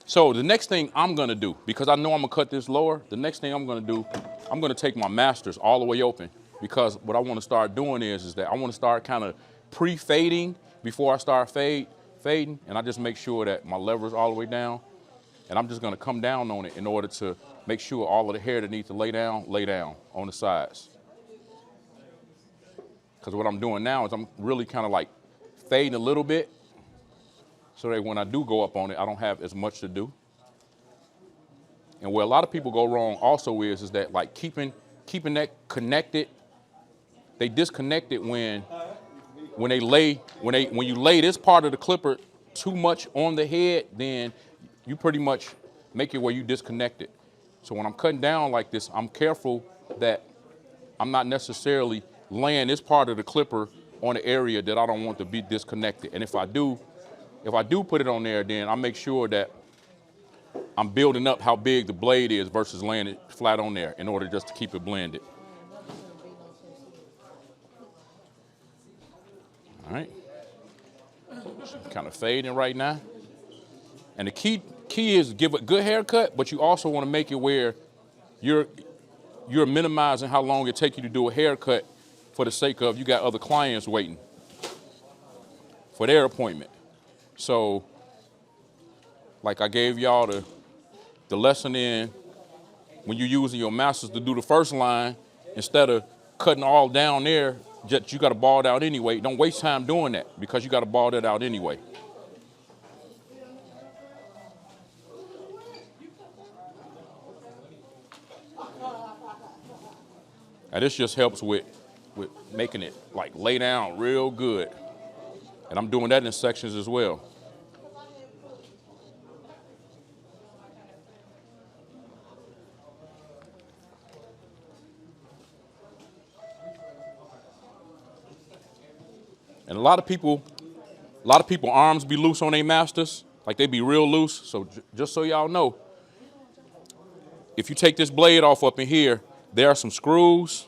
So the next thing I'm gonna do, because I know I'm gonna cut this lower, the next thing I'm gonna do, I'm gonna take my masters all the way open, because what I wanna start doing is that I wanna start kind of pre-fading before I start fading, and I just make sure that my lever's all the way down, and I'm just gonna come down on it in order to make sure all of the hair that needs to lay down on the sides. Because what I'm doing now is I'm really kind of like fading a little bit, so that when I do go up on it, I don't have as much to do. And where a lot of people go wrong also is that like keeping that connected, they disconnect it when you lay this part of the clipper too much on the head, then you pretty much make it where you disconnect it. So when I'm cutting down like this, I'm careful that I'm not necessarily laying this part of the clipper on an area that I don't want to be disconnected. And if I do put it on there, then I make sure that I'm building up how big the blade is versus laying it flat on there in order just to keep it blended. All right. Kind of fading right now. And the key is to give a good haircut, but you also want to make it where you're minimizing how long it takes you to do a haircut for the sake of you got other clients waiting for their appointment. So, like I gave y'all the lesson in when you're using your masters to do the first line, instead of cutting all down there, just you got to ball it out anyway. Don't waste time doing that because you got to ball that out anyway. Now this just helps with making it like lay down real good. And I'm doing that in sections as well. And a lot of people arms be loose on their masters, like they be real loose. So just so y'all know, if you take this blade off up in here, there are some screws.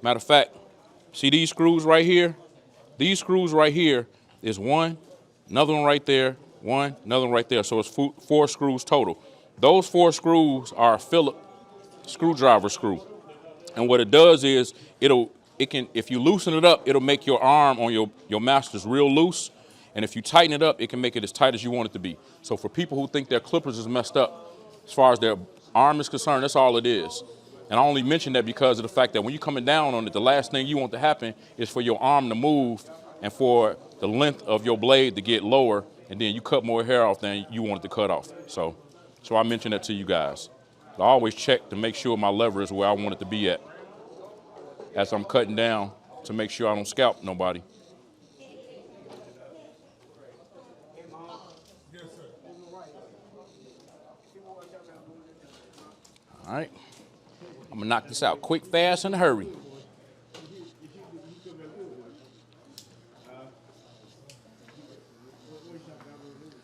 Matter of fact, see these screws right here? These screws right here is one, another one right there, one, another one right there. So it's 4 screws total. Those 4 screws are a Phillips screwdriver screw. And what it does is if you loosen it up, it'll make your arm on your masters real loose. And if you tighten it up, it can make it as tight as you want it to be. So for people who think their clippers is messed up, as far as their arm is concerned, that's all it is. And I only mention that because of the fact that when you're coming down on it, the last thing you want to happen is for your arm to move and for the length of your blade to get lower, and then you cut more hair off than you want it to cut off. So I mention that to you guys. I always check to make sure my lever is where I want it to be at as I'm cutting down to make sure I don't scalp nobody. All right. I'm gonna knock this out quick, fast, and hurry.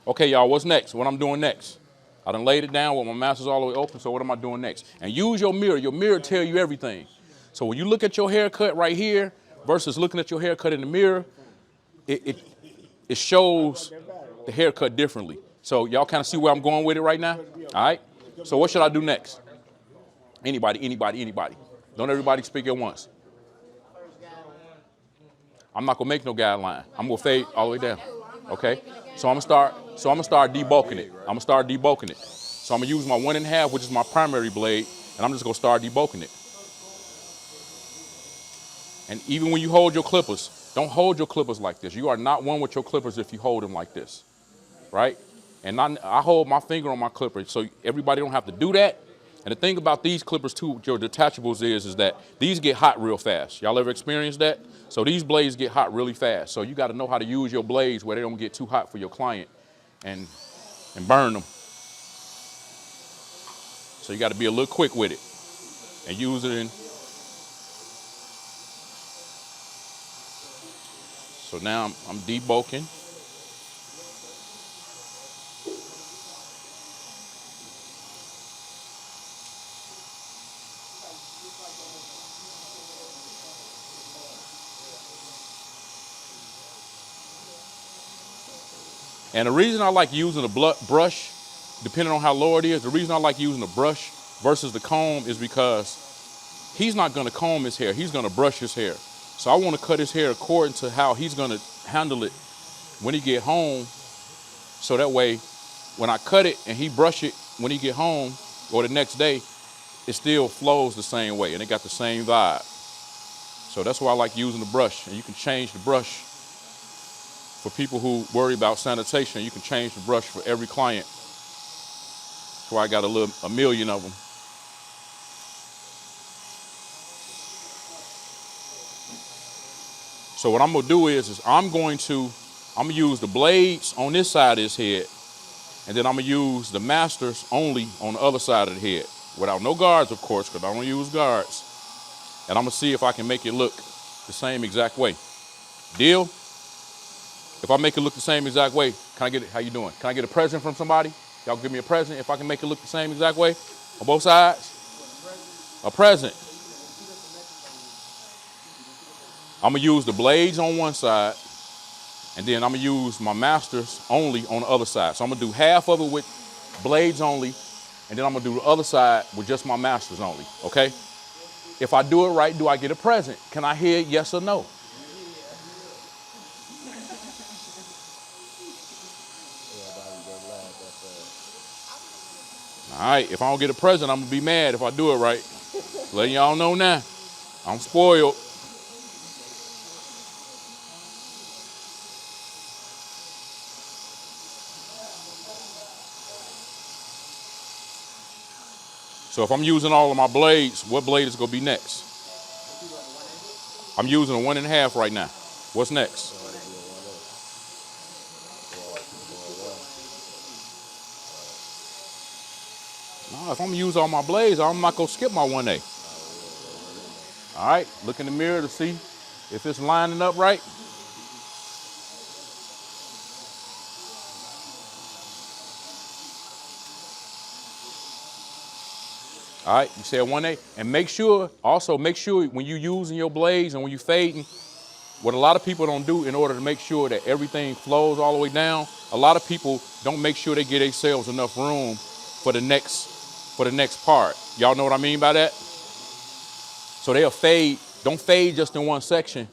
Okay, y'all, what's next? What I'm doing next? I done laid it down with my masters all the way open, so what am I doing next? And use your mirror. Your mirror tell you everything. So when you look at your haircut right here versus looking at your haircut in the mirror, it shows the haircut differently. So y'all kind of see where I'm going with it right now? All right? So what should I do next? Anybody. Don't everybody speak at once. I'm not gonna make no guideline. I'm gonna fade all the way down. Okay? So I'm gonna start debulking it. So I'm gonna use my 1.5, which is my primary blade, and I'm just gonna start debulking it. And even when you hold your clippers, don't hold your clippers like this. You are not one with your clippers if you hold them like this, right? And I hold my finger on my clipper, so everybody don't have to do that. And the thing about these clippers too, your detachables is that these get hot real fast. Y'all ever experienced that? So these blades get hot really fast. So you got to know how to use your blades where they don't get too hot for your client and burn them. So you got to be a little quick with it and use it in. So now I'm debulking. And the reason I like using a brush depending on how low it is, the reason I like using the brush versus the comb is because he's not gonna comb his hair, he's gonna brush his hair. So I wanna cut his hair according to how he's gonna handle it when he get home. So that way, when I cut it and he brush it when he get home or the next day, it still flows the same way and it got the same vibe. So that's why I like using the brush. And you can change the brush for people who worry about sanitation. You can change the brush for every client. That's why I got a million of them. So what I'm gonna do is I'm gonna use the blades on this side of his head, and then I'm gonna use the masters only on the other side of the head, without no guards, of course, because I don't use guards. And I'm gonna see if I can make it look the same exact way. Deal? If I make it look the same exact way, can I get it? How you doing? Can I get a present from somebody? Y'all give me a present if I can make it look the same exact way on both sides? A present. I'm gonna use the blades on one side, and then I'm gonna use my masters only on the other side. So I'm gonna do half of it with blades only, and then I'm gonna do the other side with just my masters only, okay? If I do it right, do I get a present? Can I hear yes or no? All right, if I don't get a present, I'm gonna be mad if I do it right. Letting y'all know now, I'm spoiled. So if I'm using all of my blades, what blade is gonna be next? I'm using a 1.5 right now. What's next? No, if I'm gonna use all my blades, I'm not gonna skip my 1A. All right, look in the mirror to see if it's lining up right. All right, you said 1A. And make sure when you're using your blades and when you're fading, what a lot of people don't do in order to make sure that everything flows all the way down, a lot of people don't make sure they get themselves enough room for the next part. Y'all know what I mean by that? So they'll fade, don't fade just in one section,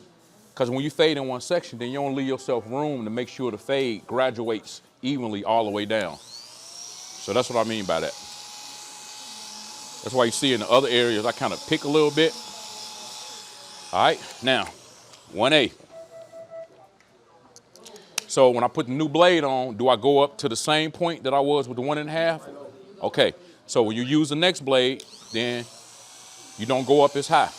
because when you fade in one section, then you don't leave yourself room to make sure the fade graduates evenly all the way down. So that's what I mean by that. That's why you see in the other areas, I kind of pick a little bit. All right, now, 1A. So when I put the new blade on, do I go up to the same point that I was with the 1.5? Okay, so when you use the next blade, then you don't go up as high.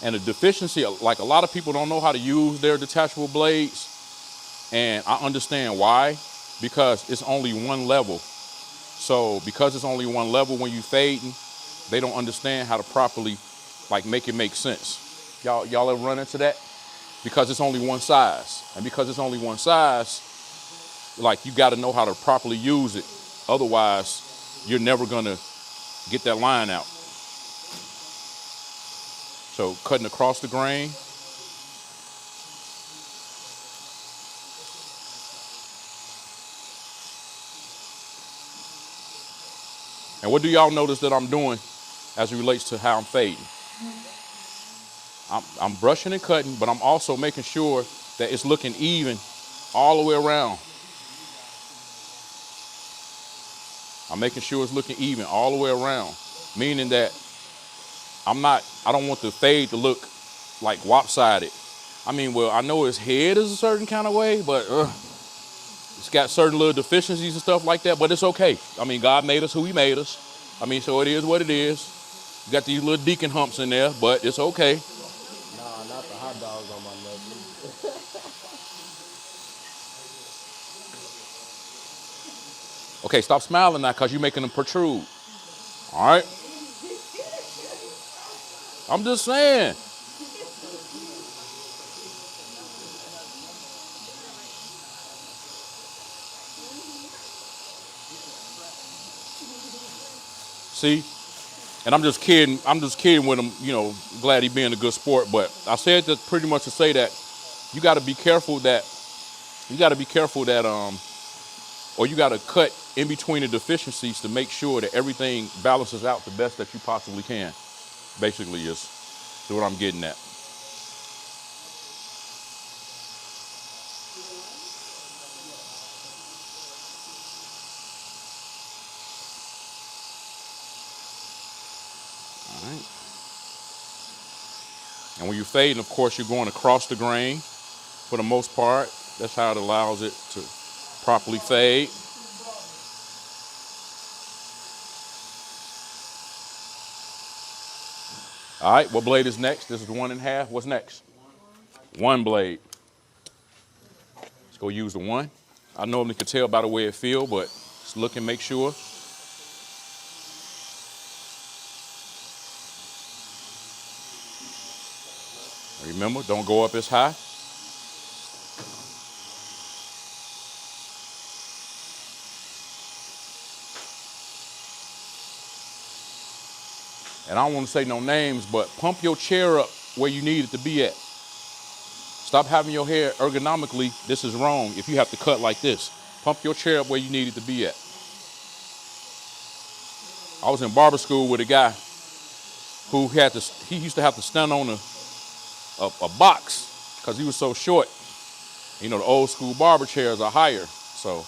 And the deficiency, like a lot of people don't know how to use their detachable blades, and I understand why, because it's only one level. So because it's only one level when you fading, they don't understand how to properly make it make sense. Y'all ever run into that? Because it's only one size. And because it's only one size, you gotta know how to properly use it. Otherwise, you're never gonna get that line out. So cutting across the grain. And what do y'all notice that I'm doing as it relates to how I'm fading? I'm brushing and cutting, but I'm also making sure that it's looking even all the way around. I'm making sure it's looking even all the way around, meaning that I don't want the fade to look like lopsided. I mean, well, I know his head is a certain kind of way, but it's got certain little deficiencies and stuff like that, but it's okay. I mean, God made us who he made us. I mean, so it is what it is. You got these little deacon humps in there, but it's okay. Nah, not the hot dogs on my neck. Okay, stop smiling now because you're making them protrude. All right? I'm just saying. See, And I'm just kidding. I'm just kidding with him. You know, glad he being a good sport. But I said that pretty much to say that you got to be careful that or you got to cut in between the deficiencies to make sure that everything balances out the best that you possibly can. Basically, is what I'm getting at. All right. And when you're fading, of course, you're going across the grain for the most part. That's how it allows it to properly fade. All right, what blade is next? This is 1.5. What's next? One blade. Let's go use the one. I normally can tell by the way it feels, but just look and make sure. Remember, don't go up as high. And I don't want to say no names, but pump your chair up where you need it to be at. Stop having your hair ergonomically. This is wrong if you have to cut like this. Pump your chair up where you need it to be at. I was in barber school with a guy who he used to have to stand on a box because he was so short. You know, the old school barber chairs are higher. So